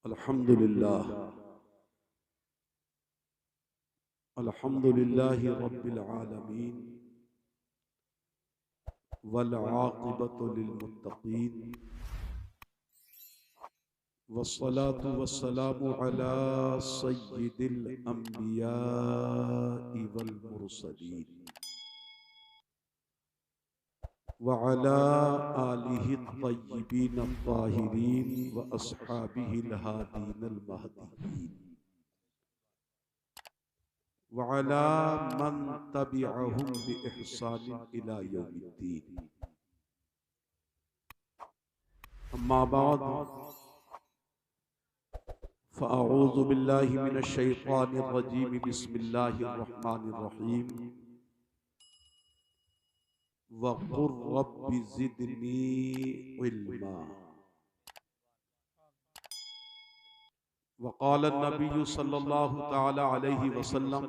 अल्हम्दुलिल्लाह अल्हम्दुलिल्लाहि रब्बिल आलमीन वल आक़िबतु लिल मुत्तक़ीन वस्सलातु वस्सलामु अला सय्यिदिल अंबियाइ वल मुरसलीन व अला आलिहि तय्यिबीन अत्ताहिरीन व अस्हाबिहिल हादीनल महदीयीन व अला मन तबिअहुम बि इहसानिन इला यौमिद्दीन। अम्मा बाद फ़अऊज़ु बिल्लाहि मिनश शैतानिर रजीम बिस्मिल्लाहिर रहमानिर रहीम वक़ुर रब्बि ज़िदनी इल्मा। वक़ाल नबिय्यु सल्लल्लाहु तआला अलैहि वसल्लम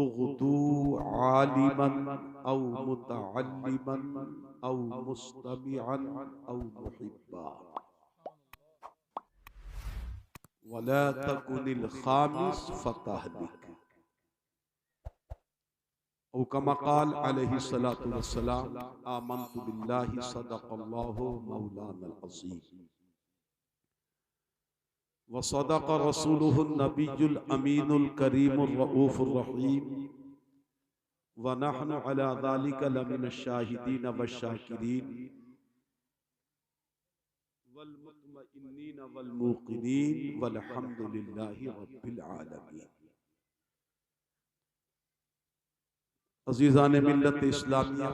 उग़दू आलिमन औ मुतअल्लिमन औ मुस्तमिअन औ मुहिब्बा वला तकुनिल खामिस फ़तहलिक। औ कमा क़ाल अलैहि सलातु वस्सलाम आमन्तु बिल्लाहि सदक़ल्लाहु मौलानल अज़ीम व सदक़ रसूलुहुन नबियुल अमीनुल करीमुर रऊफ़ुर रहीम व नहनु अला ज़ालिका लमिनश शाहिदीन वश्शाकिरीन वल मुतमइन्नीन वल मूक़िनीन वल्हम्दुलिल्लाहि रब्बिल आलमीन। अज़ीज़ान मिल्लत इस्लामिया,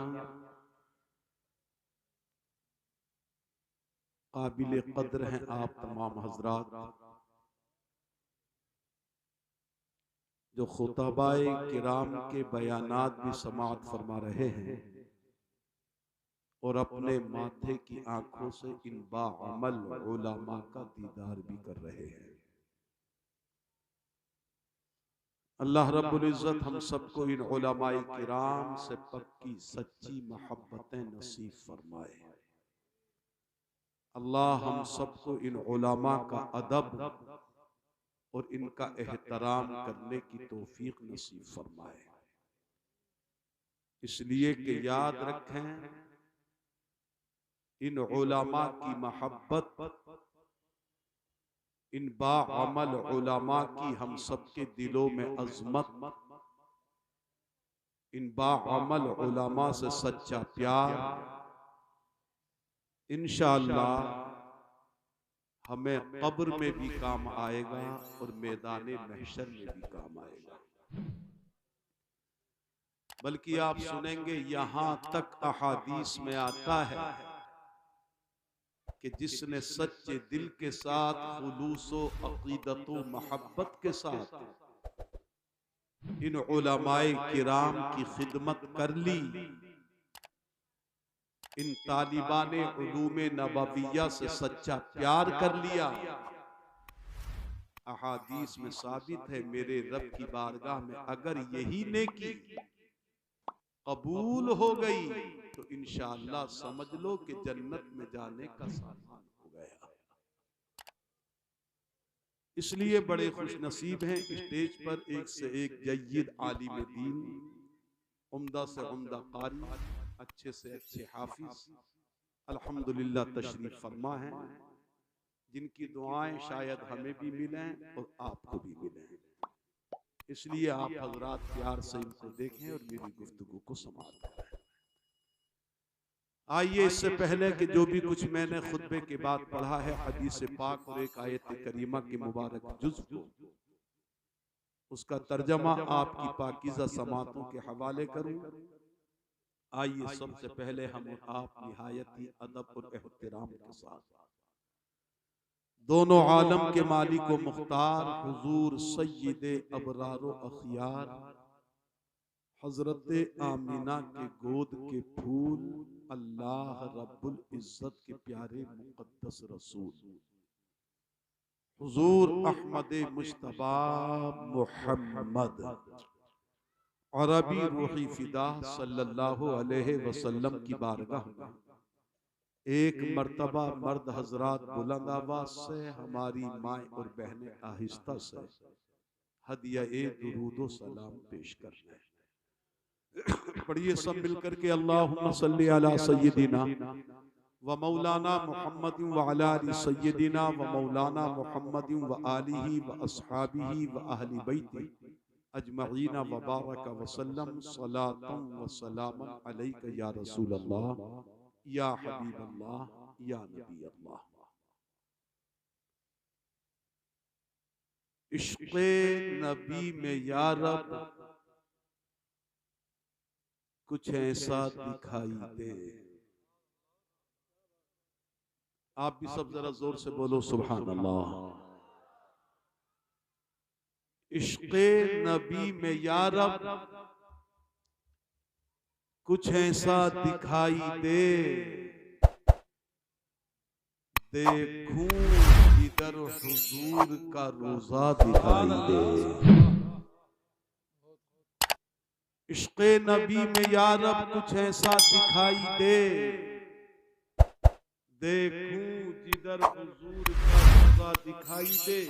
काबिल क़द्र हैं आप तमाम हज़रात जो खुतबाए किराम के बयानात भी समाअत फरमा रहे हैं और अपने माथे की आंखों से इन बाअमल उलमा का दीदार भी कर रहे हैं। अल्लाह रब्बुल इज़्ज़त हम सबको इन उलमाए किराम से पक्की सच्ची मोहब्बतें नसीब फरमाए। अल्लाह हम सबको इन उलमा का अदब और इनका एहतराम करने की तौफीक नसीब फरमाए। इसलिए कि याद रखें, इन उलमा की मोहब्बत, इन बाअमल उलमा की हम सबके दिलों में अज़मत, इन बाअमल उलमा से सच्चा प्यार इंशाअल्लाह हमें कब्र में भी काम आएगा और मैदाने महशर में भी काम आएगा। बल्कि आप सुनेंगे यहां तक अहादीस में आता है कि जिसने सच्चे दिल के साथ खुलूसो अकीदतो मोहब्बत के साथ इन उलमाए किराम की खिदमत कर ली, इन तालिबाने उलूमे नबविया से सच्चा प्यार कर लिया, अहादीस में साबित है मेरे रब की बारगाह में अगर यही नेकी कबूल हो गई तो इंशाअल्लाह समझ लो कि जन्नत में जाने का सामान हो गया। इसलिए बड़े खुश नसीब हैं स्टेज पर एक से एक जय्यद आलिम दीन, उम्दा से उम्दा कारी, अच्छे से अच्छे हाफिज अल्हम्दुलिल्लाह तशरीफ फरमा है, जिनकी दुआएं शायद हमें भी मिलें और आपको भी मिलें। इसलिए आप हजरात प्यार से इनको देखें और मेरी गुफ्तगू को समाप्त करें। आइए इससे पहले कि जो भी कुछ मैंने खुतबे के बाद पढ़ा है हदीस पाक और एक आयत करीमा के मुबारक जुज़ को, उसका तर्जमा आपकी पाकीज़ा समातों के हवाले करूं। आइए सबसे पहले हम और आप निहायती अदब और एहतराम के साथ दोनों आलम के मालिक व मुख्तार हुजूर सय्यिदे अबरार व अखियार हजरत आमीना के गोद के फूल अल्लाह रब्बुल इज्जत के प्यारे मुक़द्दस रसूल हुजूर अहमद मुज्तबा मुहम्मद अरबी रूही फिदा सल्लल्लाहु अलैहि वसल्लम की बारगाह में एक मर्तबा मर्द हजरात बुलंद आवाज से हमारी माए और बहनें आहिस्ता से हदिया ए दुरूदो सलाम पेश कर रहे हैं। पढ़िए सब मिलकर के अल्लाहुम्मा सल्ली अला सय्यदिना व मौलाना मुहम्मद व अला आलि सय्यदिना व मौलाना मुहम्मद व आलिही व अस्हाबिही व अहली बैती अजमईना व बारक व सल्लम सलातन व सलामन अलैका या रसूल अल्लाह या हबीब अल्लाह या नबी अल्लाह। इश्क़े नबी में या रब कुछ ऐसा दिखाई दे। आप भी सब जरा जोर से बोलो सुभान अल्लाह। इश्क़े नबी में या रब कुछ ऐसा दिखाई दे, देखूं इधर हुजूर का रोजा दिखाई दे। इश्क़े नबी में या रब कुछ ऐसा दिखाई दे, देखूं जिधर हुजूर का रोजा दिखाई दे।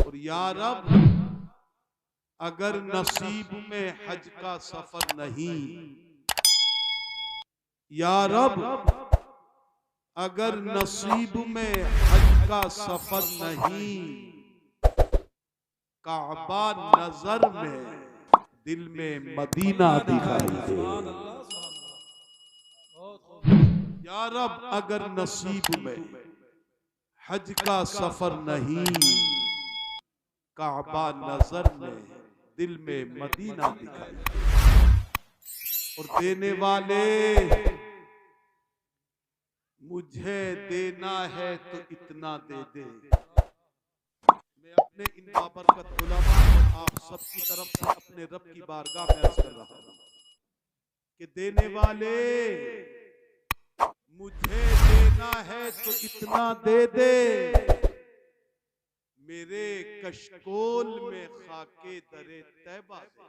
और या रब अगर नसीब में हज का सफर नहीं, या रब अगर नसीब में हज का सफर नहीं, काबा नजर में दिल में मदीना दिखाई दे। या रब अगर नसीब में हज का सफर नहीं, काबा नजर में दिल में मदीना दिखाई दे। और देने वाले मुझे देना है तो इतना दे दे। मैं अपने इन बाबरकत उलमा और आप सबकी तरफ से अपने रब की बारगाह में अर्ज कर रहा हूं कि देने वाले मुझे देना है तो इतना दे दे। मेरे कशकोल में खाके दरे तैबा दे।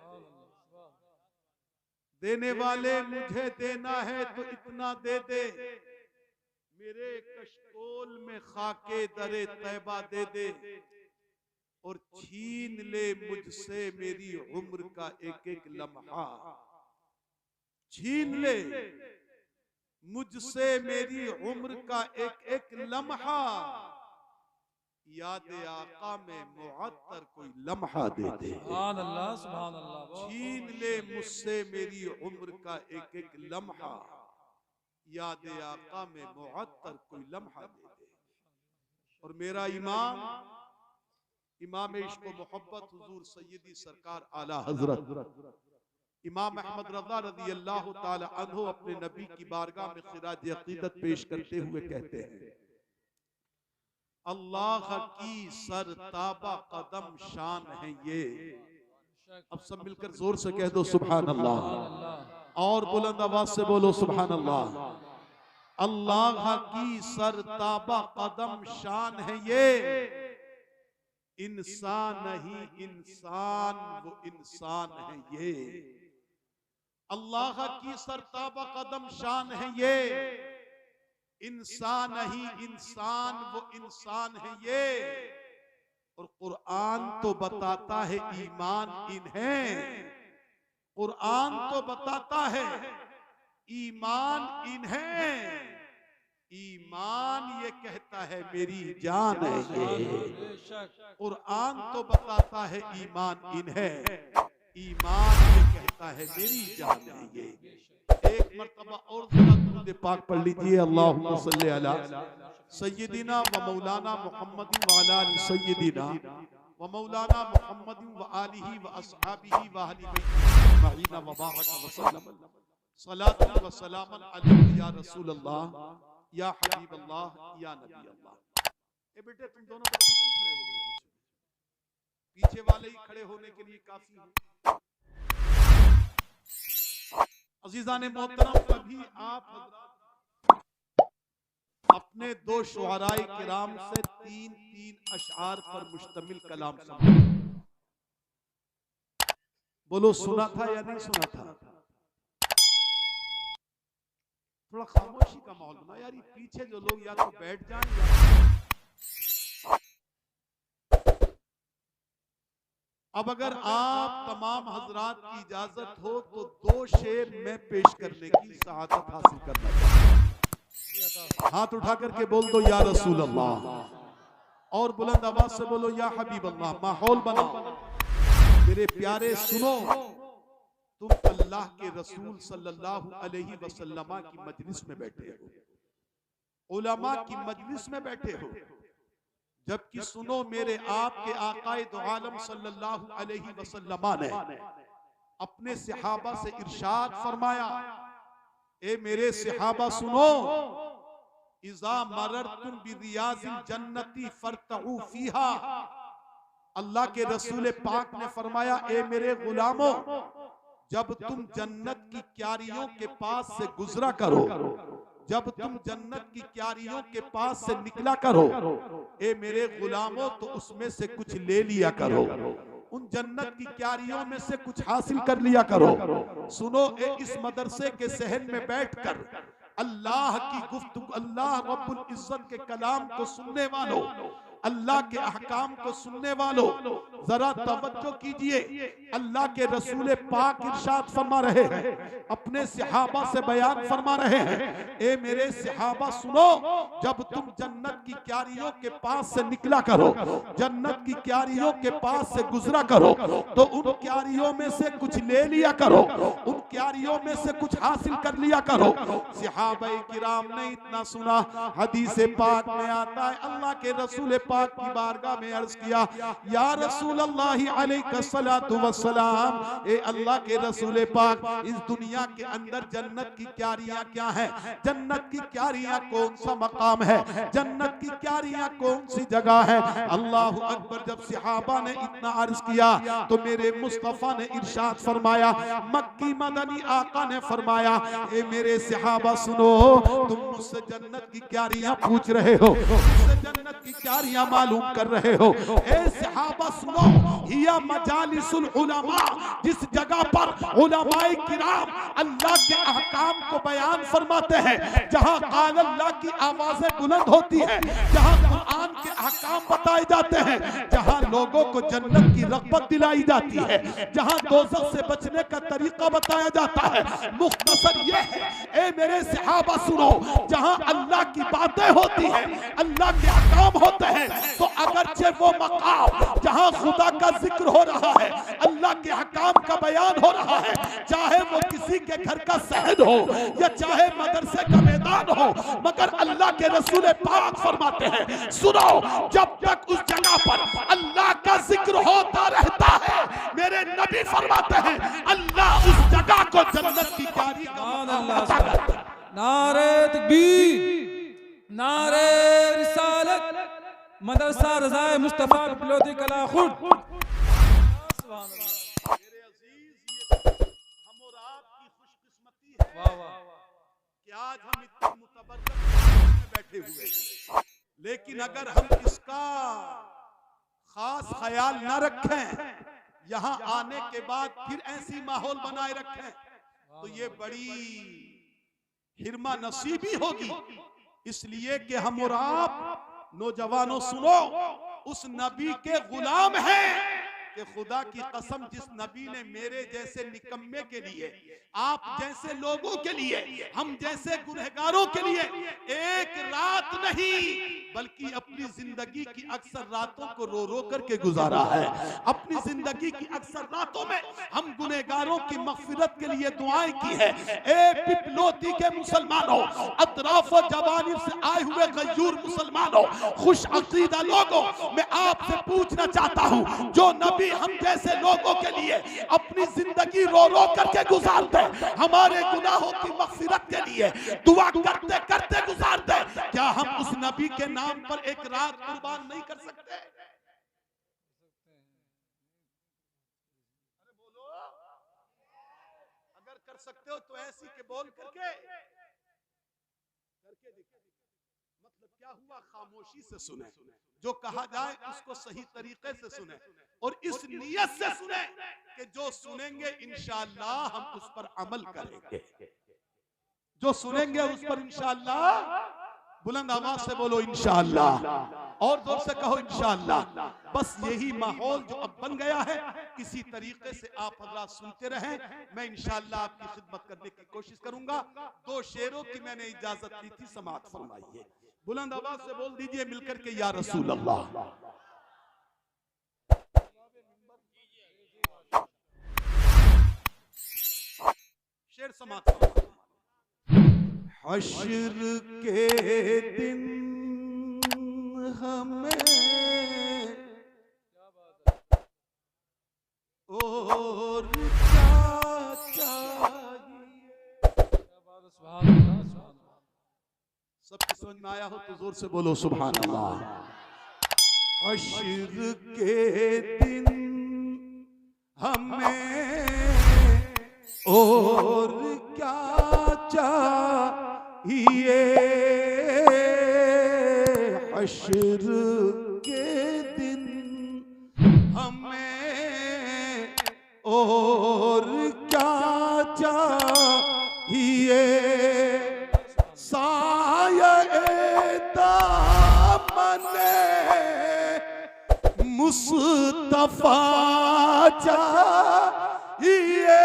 देने वाले मुझे देना है तो इतना दे दे। मेरे कशकोल में खाके दरे तैबा दे दे। और छीन ले मुझसे मेरी उम्र का एक एक लम्हा। छीन ले मुझसे मेरी उम्र का एक एक लम्हा। याद आका में मुअत्तर कोई लम्हा दे दे। सुभान अल्लाह, सुभान अल्लाह। छीन ले मुझसे मेरी उम्र का एक एक लम्हा। याद आका में मुअत्तर कोई लम्हा दे दे। और मेरा इमाम इमाम इश्क व मोहब्बत हुजूर सैयदी सरकार आला हजरत इमाम अहमद रज़ा रज़ी अल्लाह ताला अन्हु अपने नबी की बारगाह में खिराज अकीदत पेश करते हुए कहते हैं, अल्लाह की सरताबा कदम शान है ये। अब सब मिलकर जोर से कह दो सुभान अल्लाह। और बुलंद आवाज से बोलो सुभान अल्लाह। अल्लाह की सरताबा कदम शान है ये। इंसान नहीं इंसान वो इंसान है ये। अल्लाह की सरताबा कदम शान है ये। इंसान नहीं इंसान वो इंसान है ये। और कुरान तो बताता है ईमान इन्हें। कुरान तो बताता है ईमान इन्हें। ईमान ये कहता है मेरी जान है ये। कुरान तो बताता है ईमान इन्हें। ईमान ये कहता है मेरी जान है ये। एक मर्तबा और दुरूद पाक पढ़ लीजिए। अल्लाहुम्मा सल्ली अला सय्यदिना व मौलाना मुहम्मद व अला आलि सय्यदिना व मौलाना मुहम्मद व आलिही व अस्हाबिही व अहली बैतिही अजमईन व बारक व सल्लम सलातन व सलामन अलैका या रसूल अल्लाह या हबीब अल्लाह या नबी अल्लाह। ए बेटे तुम दोनों बच्चे क्यों खड़े हो गए? पीछे वाले ही खड़े होने के लिए काफी है। अजीजा ने मोहतरम, कभी आप अपने दो शुअराए किराम से तीन तीन अशआर पर मुश्तमिल कलाम सुना? बोलो सुना था या नहीं सुना था? थोड़ा खामोशी का माहौल बना यार, ये पीछे जो लोग या तो बैठ जाएं या अब अगर आप तमाम हजरात की इजाजत हो तो 2 शेर में पेश करने की सआदत हासिल करना चाहिए। हाथ उठा करके बोल दो या रसूल अल्लाह, और बुलंद आवाज से बोलो या हबीब अल्लाह। माहौल बनाओ मेरे प्यारे, सुनो, तुम अल्लाह के रसूल सल्लल्लाहु अलैहि वसल्लम की मजलिस में बैठे हो, उलमा की मजलिस में बैठे हो, जबकि सुनो मेरे आपके आकाए दो आलम सल्लल्लाहु अलैहि वसल्लम ने अपने सहाबा से इरशाद फरमाया, ए मेरे सहाबा सुनो, इज़ा मररतुम बिरियाजिल जन्नती फरतऊ फीहा। अल्लाह के रसूल पाक ने फरमाया, ए मेरे गुलामों, जब तुम जन्नत की क्यारियों के पास से गुजरा करो, जब तुम जन्नत की क्यारियों के पास से निकला करो, ए मेरे गुलामों, तो उसमें से कुछ ले लिया करो, उन जन्नत की क्यारियों में से कुछ हासिल कर लिया करो। सुनो, इस मदरसे के सहन में बैठकर अल्लाह की गुफ्तगू, अल्लाह रब्बुल इज्जत के कलाम को सुनने वालों, अल्लाह के अहकाम को सुनने वालों, जरा तवज्जो कीजिए। अल्लाह के रसूल पाक इरशाद फरमा रहे हैं, अपने सहाबा से बयान फरमा रहे हैं, ए मेरे सहाबा सुनो, जब तुम जन्नत की क्यारियों के पास से निकला करो, जन्नत की क्यारियों के पास से गुजरा करो, तो उन क्यारियों में से कुछ ले लिया करो, उन क्यारियों में से कुछ हासिल कर लिया करो। सहाबाए किराम ने इतना सुना, हदीस पाक में आता है, अल्लाह के रसूल पाक की बारगाह में अर्ज किया, या रसूल अल्लाह अलैहि सलातु वस्सलाम, ए अल्लाह के रसूल पाक, इस दुनिया के अंदर जन्नत की क्यारियां क्या है? जन्नत की क्यारियां कौन सा मकाम है? जन्नत की क्यारियां कौन सी जगह है? अल्लाह अकबर। जब सहाबा ने इतना अर्ज किया तो मेरे मुस्तफा ने इरशाद फरमाया, मक्की मदनी आका ने फरमाया, ए मेरे सहाबा सुनो, तुम मुझसे जन्नत की क्यारियां पूछ रहे हो, मुझसे जन्नत की क्यारियां मालूम कर रहे हो। ए सहाबा सुनो, हिया मजालिसुल उलमा, जिस जगह पर उलमाए किराम अल्लाह के अहकाम को बयान फरमाते हैं, जहां काल अल्लाह की आवाजें बुलंद होती है, जहां कुरान के अहकाम बताए जाते हैं, जहां लोगों को जन्नत की रग़बत दिलाई जाती है, जहां दोज़ख से बचने का तरीका बताया जाता है। मुख्तसर ये है, ए मेरे सहाबा सुनो, जहां अल्लाह की बातें होती है, अल्लाह के अहकाम होते हैं, तो अगरचे वो मकाम जहां खुदा का जिक्र हो रहा है, अल्लाह के अहकाम का बयान हो रहा है, चाहे वो किसी के घर का सहन हो या चाहे मदरसे का मैदान हो, मगर अल्लाह के रसूल पाक फरमाते हैं, सुनो, जब तक उस जगह पर अल्लाह का जिक्र होता रहता है, मेरे नबी फरमाते हैं, अल्लाह उस जगह को जन्नत की क्यारी का नारे तकबीर, नारे रिसालत, मदरसा रज़ाए मुस्तफा पिलोती कला खुद। मेरे अजीज, ये हम और आपकी खुशकिस्मती है कि आज हम इतने मुतबर्रक में बैठे हुए हैं। लेकिन अगर हम इसका खास ख्याल न रखें, यहाँ आने के बाद फिर ऐसी माहौल बनाए रखें, तो ये बड़ी हिरमा नसीबी होगी। इसलिए कि हम और आप नौजवानों सुनो, उस नबी के गुलाम हैं कि खुदा की कसम, जिस नबी ने मेरे जैसे निकम्मे के लिए, आप जैसे लोगों के लिए, हम जैसे गुनहगारों के लिए एक रात नहीं बल्कि अपनी जिंदगी की अक्सर रातों को रो रो करके गुजारा है। अपनी जिंदगी की अक्सर रातों में हम गुनहगारों की मग़फ़िरत के लिए दुआएं की है। ए पिपलोती के मुसलमानों, अतराफ जवानिब से आए हुए गयूर मुसलमानों, खुश अकीदा लोगों, मैं आपसे पूछना चाहता हूं, जो नबी हम जैसे लोगों के लिए अपनी जिंदगी रो रो करके गुजारते, हमारे गुनाहों की मग़फ़िरत के लिए दुआ करते करते गुजारते, क्या हम उस नबी के नाम पर एक रात कुर्बान नहीं कर सकते? अरे बोलो, अगर कर सकते हो तो ऐसी के बोल करके दिखाओ। मतलब क्या हुआ? खामोशी से सुने, जो कहा जाए उसको सही तरीके से सुने, और इस नियत से सुने कि जो सुनेंगे इंशाअल्लाह हम उस पर अमल करेंगे। जो सुनेंगे उस पर इंशाअल्लाह, बुलंद आवाज से बोलो इंशाअल्लाह, और जोर से कहो इंशाअल्लाह। बस यही माहौल जो अब बन गया है, किसी तरीके से आप हजरात सुनते रहें, मैं इंशाअल्लाह आपकी खिदमत करने की कोशिश करूंगा। 2 शेरों की मैंने इजाजत ली थी, समाअत फरमाइए। बुलंद आवाज से बोल दीजिए मिलकर के या रसूल अल्लाह। शेर समाअत फरमाइए। हश्र के दिन हमें और क्या चाहिए। सबकी समझ में आया हो तो जोर से बोलो सुभान अल्लाह। हश्र के दिन हमें और क्या चाहिए। हश्र के दिन हमें और क्या चाहिए। साये दामने मुस्तफा चाहिए।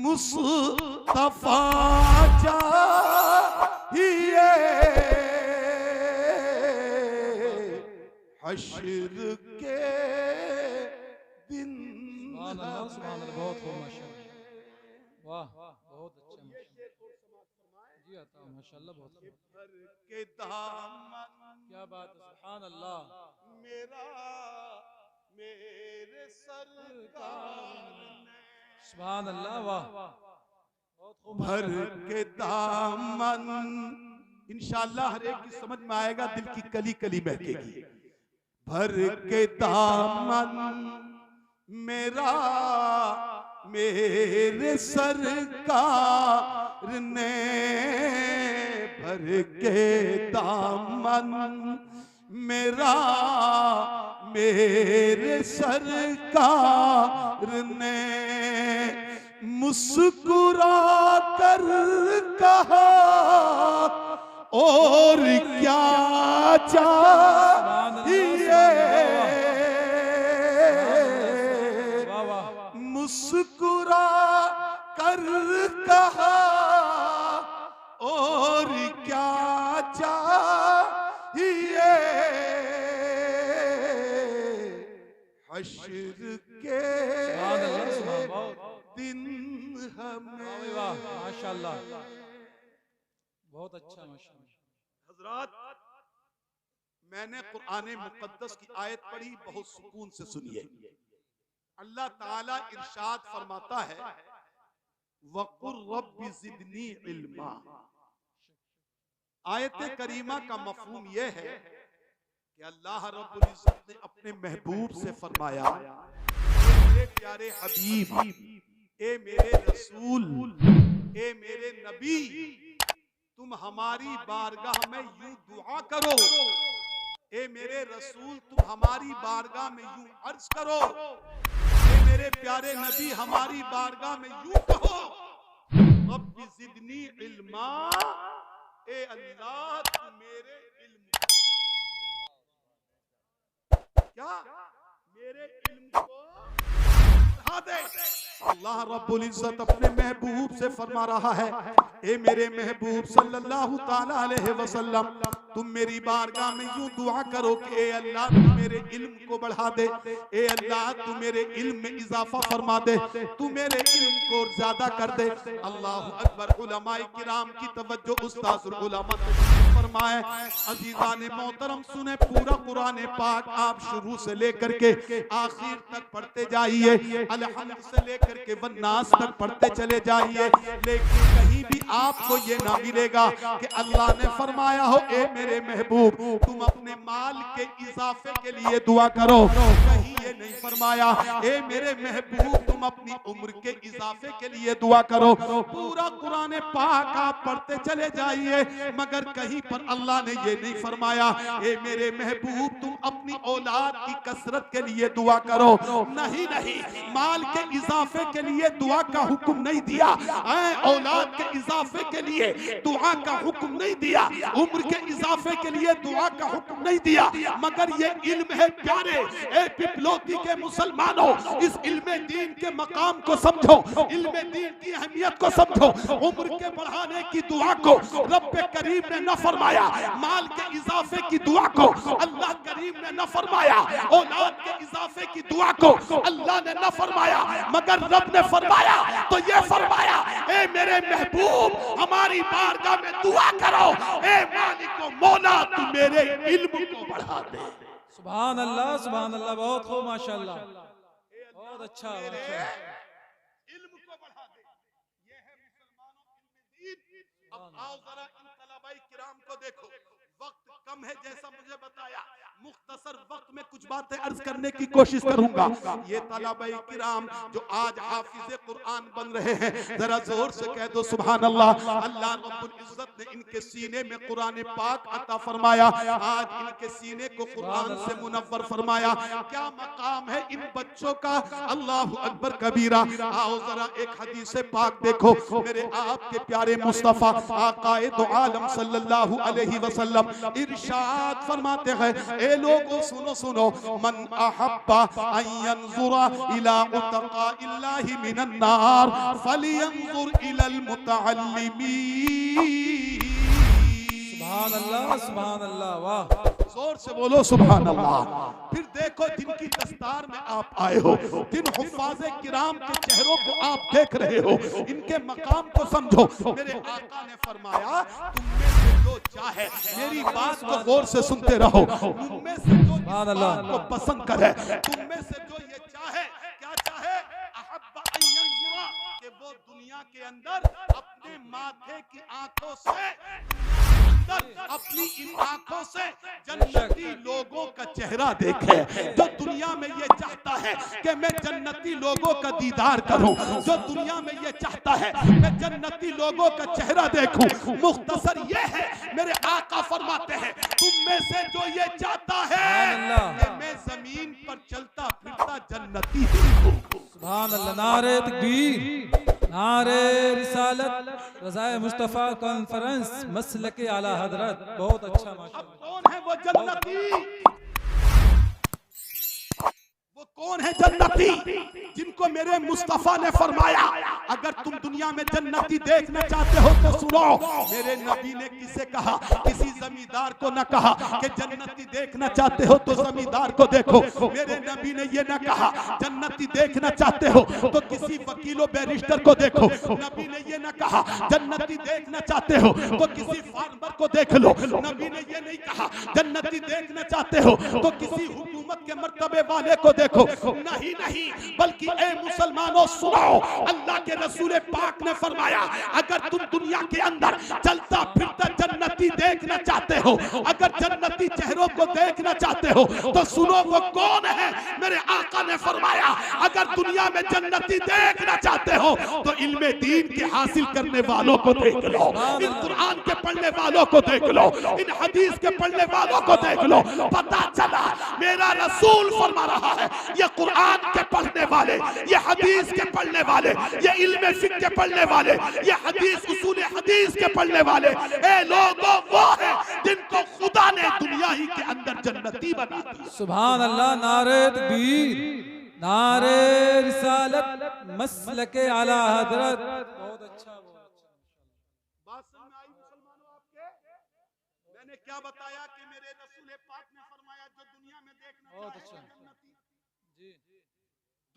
मुस्तफा चाहिए। हश्र के दिन। बहुत खूब माशाअल्लाह, वाह बहुत अच्छा जी आता माशाअल्लाह, बहुत भर के दामन, क्या बात है, सुभान अल्लाह। मेरा मेरे सरकार ने, सुभान अल्लाह, वाह बहुत खूब। भर के दामन, इंशाअल्लाह हर एक की समझ में आएगा, दिल की कली कली महकेगी। भर के दामन मेरा मेरे सरकार ने, भर के दामन मेरा मेरे सरकार ने, मुस्कुरा कर कहा और क्या चाहिए। मुस्कुरा कर कहा और क्या चाहिए। हश्र के दिन हमें, माशाअल्लाह बहुत अच्छा माशाअल्लाह। हजरात, मैंने कुरान मुकद्दस की आयत पढ़ी, बहुत सुकून से सुनिए। अल्लाह ताला इरशाद फरमाता है, वक़ुर रब्बि ज़िदनी इल्मा। आयत करीमा का मफ़हूम यह है कि अल्लाह रब्बुल इज़्ज़त ने अपने महबूब से फरमाया, मेरे प्यारे हबीब, ए मेरे रसूल, ए मेरे नबी, तुम हमारी बारगाह में यूं दुआ करो। ए मेरे रसूल, तुम हमारी बारगाह में यूं अर्ज करो। ए मेरे प्यारे नबी, हमारी बारगाह में यूं कहो, रब्बि ज़िदनी इल्मा, ए अल्लाह तू मेरे इल्म क्या मेरे इल्म को बढ़ा दे। अल्लाह रब्बुल इज़्ज़त अपने महबूब से फरमा रहा है, ए मेरे महबूब सल्लल्लाहु ताला अलैहि वसल्लम, तुम मेरी बारगाह में यूं दुआ करो कि ए अल्लाह तू मेरे इल्म को बढ़ा दे। ए अल्लाह तू मेरे इल्म में इजाफा फरमा दे, तू मेरे इल्म को ज्यादा कर दे। अल्लाहु अकबर। उलमाए किराम की तवज्जो, उस्ताद उलमा फरमाए। अजीजान मोहतरम सुने, पूरा कुरान पाक आप शुरू से लेकर के आखिर तक पढ़ते जाइए, अलहम्द से लेकर के वन्नास तक पढ़ते चले जाइए, लेकिन कहीं भी आपको ये ना मिलेगा कि अल्लाह ने फरमाया हो, ए मेरे महबूब तुम अपने माल के इजाफे के लिए दुआ करो। कहीं ये नहीं फरमाया, ए मेरे महबूब तुम अपनी उम्र के इजाफे के लिए दुआ करो। पूरा कुरान पाक आप पढ़ते चले जाइए, मगर कहीं पर अल्लाह ने ये नहीं फरमाया ए मेरे महबूब तुम अपनी औलाद की कसरत के लिए दुआ करो, नहीं नहीं, माल के इजाफे के लिए दुआ का हुक्म नहीं दिया, औलाद के इजाफे के लिए दुआ का हुक्म नहीं दिया, उम्र के इजाफे के लिए दुआ का हुक्म नहीं दिया, मगर ये इल्म है प्यारे ए पिपलोती के मुसलमानों, इस इल्म दीन के मकाम को समझो, इल्म दीन की अहमियत को समझो। उम्र के बढ़ाने की दुआ को रब करीम ने न फरमाया, माल के इजाफे की दुआ को अल्लाह करीम ने न फरमाया, औलाद के इजाफे की दुआ को अल्लाह ने न फरमाया, मगर रब ने फरमाया तो ये फरमाया ए मेरे महबूब हमारी बारगाह में दुआ करो, ए मालिक मौला तू मेरे इल्म को बढ़ा दे। सुभान अल्लाह, सुभान अल्लाह, बहुत खूब, माशाअल्लाह, बहुत अच्छा, इल्म को बढ़ा दे। ये है मुसलमानों इल्म दीन। अब आओ जरा इन तलबाई किराम को देखो, वक्त कम है जैसा मुझे बताया, मुख्तसर वक्त में कुछ बातें अर्ज करने की कोशिश करूंगा। ये तलबाई किराम जो आज हाफिज़े कुरान बन रहे हैं, जरा जोर से कह दो सुभान अल्लाह। अल्लाह रब्बुल इज्जत ने इनके सीने में कुरान पाक अता फरमाया, आज इनके सीने को कुरान से मुनव्वर फरमाया। क्या मकाम है इन बच्चों का, अल्लाहु अकबर कबीरा। आओ जरा एक हदीस पाक देखो, मेरे आपके प्यारे मुस्तफा आकाए दो आलम सल्लल्लाहु अलैहि वसल्लम इरशाद फरमाते हैं, ए लोगों सुनो सुनो, मन अहब्बा अन यंजुरा इला उतकाइल्लाहि मिनन नार फलियंजुर इलल मुतअल्लिमीन। सुभान अल्लाह, सुभान अल्लाह, वाह, जोर से बोलो सुभान अल्लाह। फिर देखो जिनकी दस्तार में आप आए हो, जिन हुफ्फाज़े किराम के चेहरों को आप देख रहे हो, इनके मकाम को समझो। मेरे आका ने फरमाया तुम में से जो चाहे, मेरी बात को गौर से सुनते रहो, तुम में से जो इस बात को पसंद करे, तुम में से जो ये चाहे, क्या चाहे, अहब्बा अन यंजुरा, कि वो दुनिया के अंदर अपने माथे की आंखों से, अपनी इन आंखों से जन्नती लोगों का चेहरा देखे। जो दुनिया में ये चाहता है कि मैं जन्नती लोगों का दीदार करूं, जो दुनिया में ये चाहता है मैं जन्नती लोगों का चेहरा देखूं, मुख्तसर ये है मेरे आका फरमाते हैं तुम में से जो ये चाहता है कि मैं जमीन पर चलता फिरता जन्नती देखूं। सुभान अल्लाह, नारे तकबीर, नारे रिसालत, रज़ाए मुस्तफ़ा कॉन्फ्रेंस मसलके आला हजरत, बहुत अच्छा, माशाअल्लाह। कौन है वो जन्नती, वो कौन है जन्नती जिनको मेरे मुस्तफा ने फरमाया अगर तुम दुनिया में जन्नती देखना चाहते हो तो सुनो, मेरे नबी ने किसे कहा, किसी जमींदार को न कहा कि जन्नती देखना चाहते हो तो जमींदार को देखो। मेरे नबी ने ये न कहा जन्नती देखना चाहते हो तो किसी वकीलो बैरिस्टर को देखो। नबी ने ये न कहा जन्नती देखना चाहते हो तो किसी फार्मर को देख लो। नबी ने ये नहीं कहा जन्नती देखना चाहते हो तो किसी हुकूमत के मर्तबे वाले को देखो। नहीं नहीं, बल्कि ए मुसलमानों सुनो, अल्लाह के रसूल पाक ने फरमाया अगर तुम दुनिया के अंदर चलता फिरता जन्नती देखना चाहते हो, अगर जन्नती चेहरों को देखना चाहते हो तो सुनो वो कौन है। मेरे आका ने फरमाया अगर दुनिया में जन्नती देखना चाहते हो तो इल्मे दीन के हासिल करने वालों को देख लो, इन कुरान के पढ़ने वालों को देख लो, इन हदीस के पढ़ने वालों को देख लो। पता चला मेरा रसूल फरमा रहा है ये कुरान के पढ़ने वाले, ये हदीस के पढ़ने वाले, ये इल्मे फिक्र के पढ़ने वाले, ये हदीस उसूल हदीस के पढ़ने वाले, ए लोगों वो है जिनको खुदा ने दुनिया ही के अंदर जन्नती बना दिया। सुभान अल्लाह, नारे तकबीर, नारे रिसालत मसलके आला हजरत, बहुत अच्छा, बहुत अच्छा। बात समझ में आई मुसलमानों आपके? मैंने क्या बताया कि मेरे रसूल पाक ने फरमाया जो दुनिया में देखना बहुत चाहे अच्छा जन्नती, जी,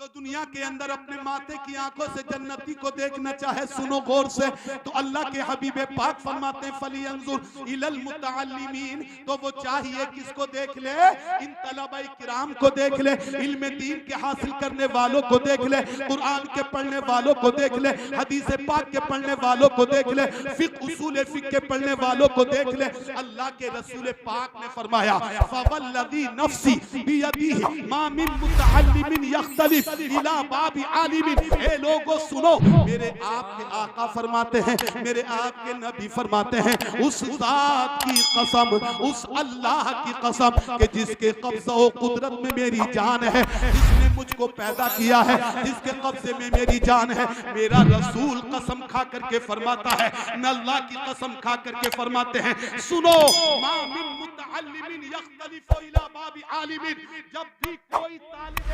तो दुनिया के अंदर अपने माथे की आंखों से जन्नती को देखना चाहे, सुनो गौर से, तो अल्लाह के हबीब पाक फरमाते हैं फलियंजुर इलल मुतअल्लिमीन, तो वो चाहिए किसको देख ले, इन तलबाई किराम को देख ले, इल्म दीन के हासिल करने वालों को देख ले, कुरान के पढ़ने वालों को देख ले, हदीस पाक के पढ़ने वालों को देख ले, फिक्र उसूल फिक्र के पढ़ने वालों को देख ले। अल्लाह के रसूल पाक ने फरमाया फवल्लज़ी नफ्सी बियदिही मा मिन मुतअल्लिमिन यख्तलिफ यख्तलिफ इला बाबी आलिमिन। ए लोगों सुनो, मेरे आपके आका फरमाते हैं, मेरे आपके नबी फरमाते हैं, उस जात की कसम, उस अल्लाह की कसम कि जिसके कब्ज़ा व कुदरत में मेरी जान है, जिसने मुझको पैदा किया है, जिसके कब्जे में मेरी जान है, मेरा रसूल कसम खा करके फरमाता है, न अल्लाह की कसम खा करके फरमाते हैं, सुनो, मा मिन मुतअल्लिमिन यख्तलिफु इला बाबी आलिमिन। जब भी कोई तालिब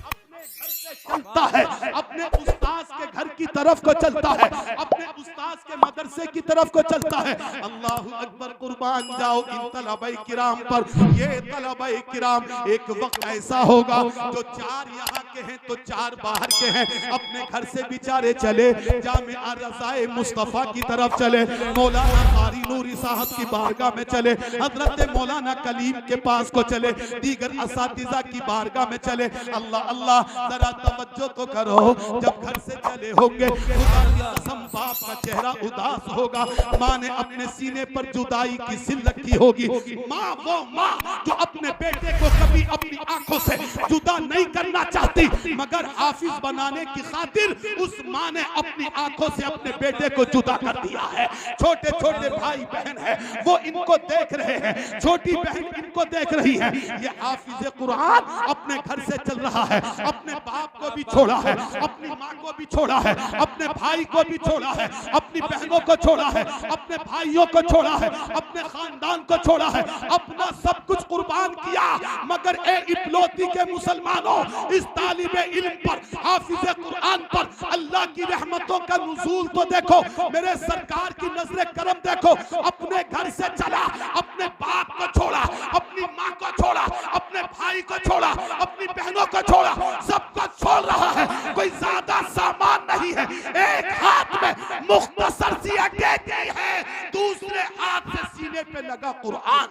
अपने घर से चलता है, अपने उस्ताद के घर की तरफ को चलता है, अपने उस्ताद के मदरसे की तरफ को चलता है, अल्लाहु अकबर, कुर्बान जाओ इन तलबाए किराम पर। ये तलबाए किराम एक वक्त ऐसा होगा जो 4 यहाँ के हैं तो 4 बाहर के हैं, अपने घर से बेचारे चले जामिया रज़ाए मुस्तफ़ा की तरफ चले, मौलाना कारी नूरी साहब की बारगाह में चले, हजरत मौलाना कलीम के पास को चले, दीगर असातिज़ा की बारगाह में चले। अल्लाह अल्लाह, जरा तवज्जो तो करो, जब घर से चले होंगे, खुदा की कसम बाप का चेहरा उदास होगा, माँ ने अपने सीने पर जुदाई की सिल रखी होगी। माँ वो माँ जो अपने बेटे को कभी अपनी आंखों से जुदा नहीं करना चाहती, मगर हाफिज बनाने की खातिर उस माँ ने अपनी आंखों से अपने बेटे को जुदा कर दिया है। छोटे छोटे भाई बहन है, वो इनको देख रहे हैं, छोटी बहन इनको देख रही है। ये हाफिज कुरान अपने घर से चल रहा है, अपने बाप को भी छोड़ा है, अपनी माँ को भी छोड़ा है, अपने भाई को भी छोड़ा है, अपनी बहनों को छोड़ा है, अपने भाइयों को छोड़ा है, अपने खानदान को छोड़ा है, अपना सब कुछ कुर्बान किया, मगर ए इकलौती के मुसलमानों, इस तालिबे इल्म पर, हाफिज कुरान पर अल्लाह की रहमतों का नुज़ूल तो देखो, मेरे सरकार की नजरे करम देखो। अपने घर से चला, अपने बाप को छोड़ा, अपनी माँ को छोड़ा, अपने भाई को छोड़ा, अपनी बहनों को छोड़ा, सबको छोड़ रहा है, कोई ज्यादा सामान नहीं है, एक हाथ में मुख्तसर सी अंगेठी है, दूसरे हाथ से सीने पे लगा कुरान।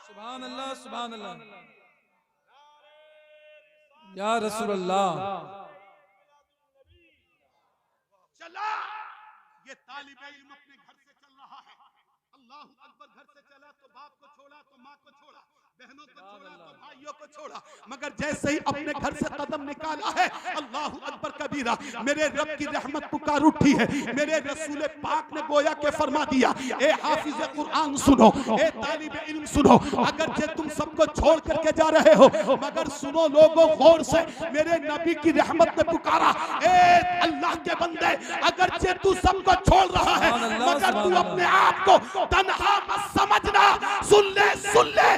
सुभान अल्लाह, सुभान अल्लाह, या रसूल अल्लाह। चला, ये तालिबे इल्म अपने घर से चल रहा है, अल्लाह अकबर, घर से चला तो बाप को छोड़ा, तो माँ को छोड़ा, बहनों को छोड़ा, तो भाइयों को छोड़ा, मगर जैसे ही अपने घर से कदम निकाला है, अल्लाह अकबर कबीरा, मेरे रब की रहमत पुकार उठी है। मेरे रसूल पाक ने गोया के फरमा दिया, ए हाफिज कुरान सुनो, ए तालिबे इल्म सुनो, अगर जे तुम सबको छोड़ करके जा रहे हो, मगर सुनो लोगों गौर से, मेरे नबी की रहमत ने पुकारा, ए अल्लाह के बंदे, अगर जे तू सबको छोड़ रहा है, मगर तू अपने आप को तन्हा मत समझना, सुन ले,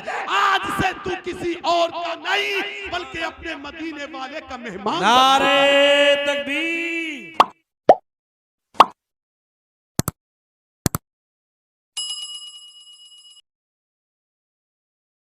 आज से तू किसी और का नहीं, बल्कि अपने मदीने वाले का मेहमान। नारे तकबीर।